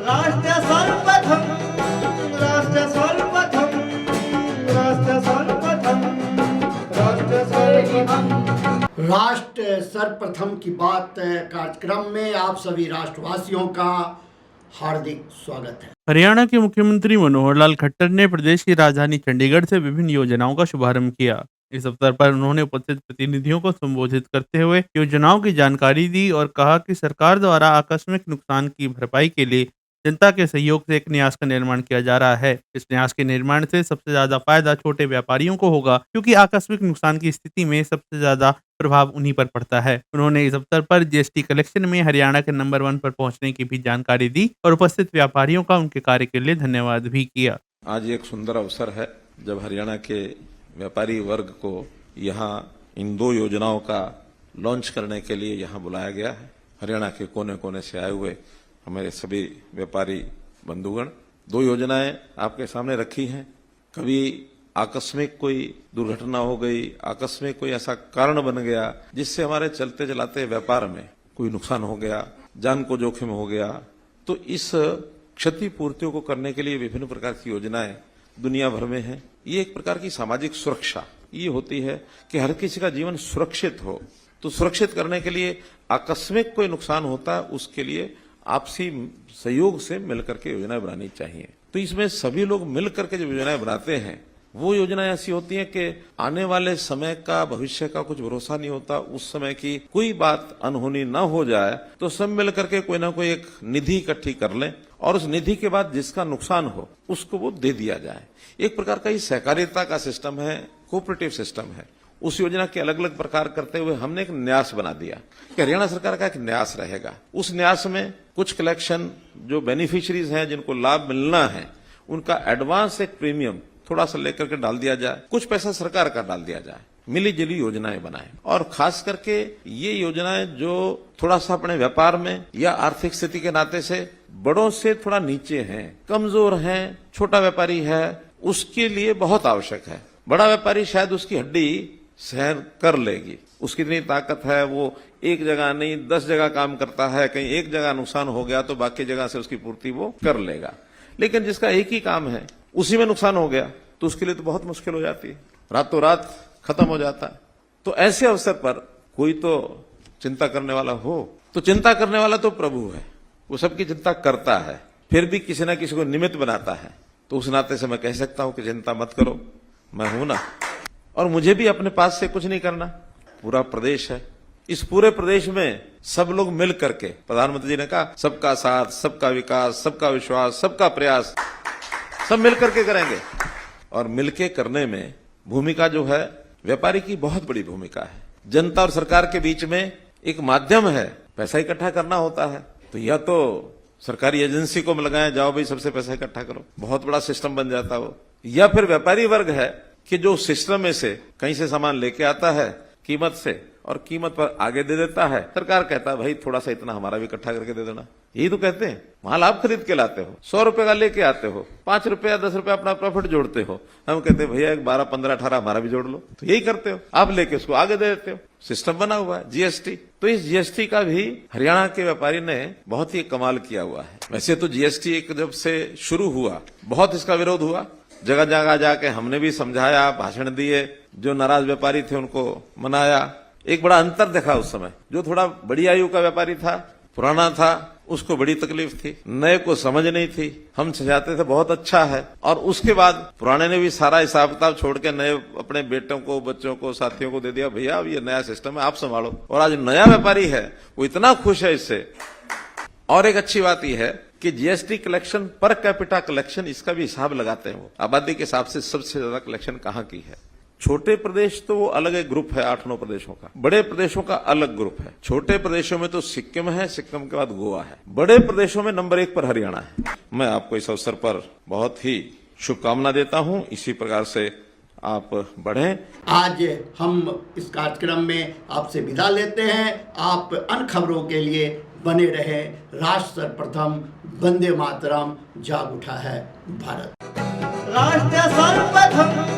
राष्ट्र सर्वप्रथम, राष्ट्र सर्वप्रथम, राष्ट्र सर्वप्रथम, राष्ट्र सर्वप्रथम। राष्ट्र सर्वप्रथम की बात कार्यक्रम में आप सभी राष्ट्रवासियों का हार्दिक स्वागत है। हरियाणा के मुख्यमंत्री मनोहर लाल खट्टर ने प्रदेश की राजधानी चंडीगढ़ से विभिन्न योजनाओं का शुभारंभ किया। इस अवसर पर उन्होंने उपस्थित प्रतिनिधियों को संबोधित करते हुए योजनाओं की जानकारी दी और कहा कि सरकार द्वारा आकस्मिक नुकसान की भरपाई के लिए जनता के सहयोग से एक न्यास का निर्माण किया जा रहा है। इस न्यास के निर्माण से सबसे ज्यादा फायदा छोटे व्यापारियों को होगा, क्योंकि आकस्मिक नुकसान की स्थिति में सबसे ज्यादा प्रभाव उन्हीं पर पड़ता है। उन्होंने इस अवसर पर जीएसटी कलेक्शन में हरियाणा के नंबर 1 पर पहुंचने की भी जानकारी दी और उपस्थित व्यापारियों का उनके कार्य के लिए धन्यवाद भी किया। आज एक सुंदर अवसर है जब हरियाणा के व्यापारी वर्ग को यहाँ इन 2 योजनाओं का लॉन्च करने के लिए यहाँ बुलाया गया है। हरियाणा के कोने कोने से आए हुए हमारे सभी व्यापारी बंधुगण, 2 योजनाएं आपके सामने रखी हैं। कभी आकस्मिक कोई दुर्घटना हो गई, आकस्मिक कोई ऐसा कारण बन गया जिससे हमारे चलते चलाते व्यापार में कोई नुकसान हो गया, जान को जोखिम हो गया, तो इस क्षतिपूर्तियों को करने के लिए विभिन्न प्रकार की योजनाएं दुनिया भर में है। ये एक प्रकार की सामाजिक सुरक्षा ये होती है कि हर किसी का जीवन सुरक्षित हो। तो सुरक्षित करने के लिए आकस्मिक कोई नुकसान होता है, उसके लिए आपसी सहयोग से मिलकर के योजनाएं बनानी चाहिए। तो इसमें सभी लोग मिलकर के जब योजनाएं बनाते हैं, वो योजनाएं ऐसी होती हैं कि आने वाले समय का, भविष्य का कुछ भरोसा नहीं होता। उस समय की कोई बात अनहोनी ना हो जाए तो सब मिलकर के कोई ना कोई एक निधि इकट्ठी कर लें और उस निधि के बाद जिसका नुकसान हो उसको वो दे दिया जाए। एक प्रकार का ये सहकारिता का सिस्टम है, कोऑपरेटिव सिस्टम है। उस योजना के अलग अलग प्रकार करते हुए हमने एक न्यास बना दिया कि हरियाणा सरकार का एक न्यास रहेगा। उस न्यास में कुछ कलेक्शन जो बेनिफिशियरीज हैं, जिनको लाभ मिलना है, उनका एडवांस एक प्रीमियम थोड़ा सा लेकर के डाल दिया जाए, कुछ पैसा सरकार का डाल दिया जाए, मिली जुली योजनाएं बनाएं। और खास करके ये योजनाएं जो थोड़ा सा अपने व्यापार में या आर्थिक स्थिति के नाते से बड़ों से थोड़ा नीचे हैं, कमजोर हैं, छोटा व्यापारी है, उसके लिए बहुत आवश्यक है। बड़ा व्यापारी शायद उसकी हड्डी सहन कर लेगी, उसकी इतनी ताकत है, वो एक जगह नहीं 10 जगह काम करता है, कहीं एक जगह नुकसान हो गया तो बाकी जगह से उसकी पूर्ति वो कर लेगा। लेकिन जिसका एक ही काम है, उसी में नुकसान हो गया तो उसके लिए तो बहुत मुश्किल हो जाती है, रातों रात खत्म हो जाता है। तो ऐसे अवसर पर कोई तो चिंता करने वाला हो, तो चिंता करने वाला तो प्रभु है, वो सबकी चिंता करता है, फिर भी किसी न किसी को निमित्त बनाता है। तो उस नाते से मैं कह सकता हूं कि चिंता मत करो, मैं हूं ना। और मुझे भी अपने पास से कुछ नहीं करना, पूरा प्रदेश है, इस पूरे प्रदेश में सब लोग मिल करके, प्रधानमंत्री जी ने कहा सबका साथ, सबका विकास, सबका विश्वास, सबका प्रयास, सब मिल करके करेंगे। और मिलके करने में भूमिका जो है व्यापारी की बहुत बड़ी भूमिका है। जनता और सरकार के बीच में एक माध्यम है, पैसा इकट्ठा करना होता है, तो या तो सरकारी एजेंसी को लगाएं, जाओ भाई सबसे पैसा इकट्ठा करो, बहुत बड़ा सिस्टम बन जाता हो, या फिर व्यापारी वर्ग है कि जो सिस्टम में से कहीं से सामान लेके आता है कीमत से और कीमत पर आगे दे देता है, सरकार कहता है भाई थोड़ा सा इतना हमारा भी इकट्ठा करके दे देना। यही तो कहते हैं, माल आप खरीद के लाते हो, 100 रुपए का लेके आते हो, 5 रुपया 10 रुपया अपना प्रॉफिट जोड़ते हो, हम कहते हैं भैया एक 12, 15, 18 हमारा भी जोड़ लो। तो यही करते हो, आप लेके उसको आगे दे देते हो। सिस्टम बना हुआ है जीएसटी। तो इस जीएसटी का भी हरियाणा के व्यापारी ने बहुत ही कमाल किया हुआ है। वैसे तो जीएसटी एक जब से शुरू हुआ बहुत इसका विरोध हुआ, जगह जगह जाके हमने भी समझाया, भाषण दिए, जो नाराज व्यापारी थे उनको मनाया। एक बड़ा अंतर देखा उस समय, जो थोड़ा बड़ी आयु का व्यापारी था, पुराना था, उसको बड़ी तकलीफ थी, नए को समझ नहीं थी। हम समझाते थे बहुत अच्छा है, और उसके बाद पुराने ने भी सारा हिसाब किताब छोड़ के नए अपने बेटों को, बच्चों को, साथियों को दे दिया, भैया अब ये नया सिस्टम है, आप संभालो। और आज नया व्यापारी है वो इतना खुश है इससे। और एक अच्छी बात यह है कि GST collection per capita collection, इसका भी हिसाब लगाते हैं वो, आबादी के हिसाब से सबसे ज्यादा कलेक्शन कहाँ की है। छोटे प्रदेश तो वो अलग एक ग्रुप है 8-9 प्रदेशों का, बड़े प्रदेशों का अलग ग्रुप है। छोटे प्रदेशों में तो सिक्किम है, सिक्किम के बाद गोवा है, बड़े प्रदेशों में नंबर 1 पर हरियाणा है। मैं आपको इस अवसर पर बहुत ही शुभकामना देता हूं, इसी प्रकार से आप बढ़ें। आज हम इस कार्यक्रम में आपसे विदा लेते हैं। आप अन्य खबरों के लिए बने रहे। राष्ट्र सर्वप्रथम, वंदे मातरम, जाग उठा है भारत। राष्ट्र सर्वप्रथम।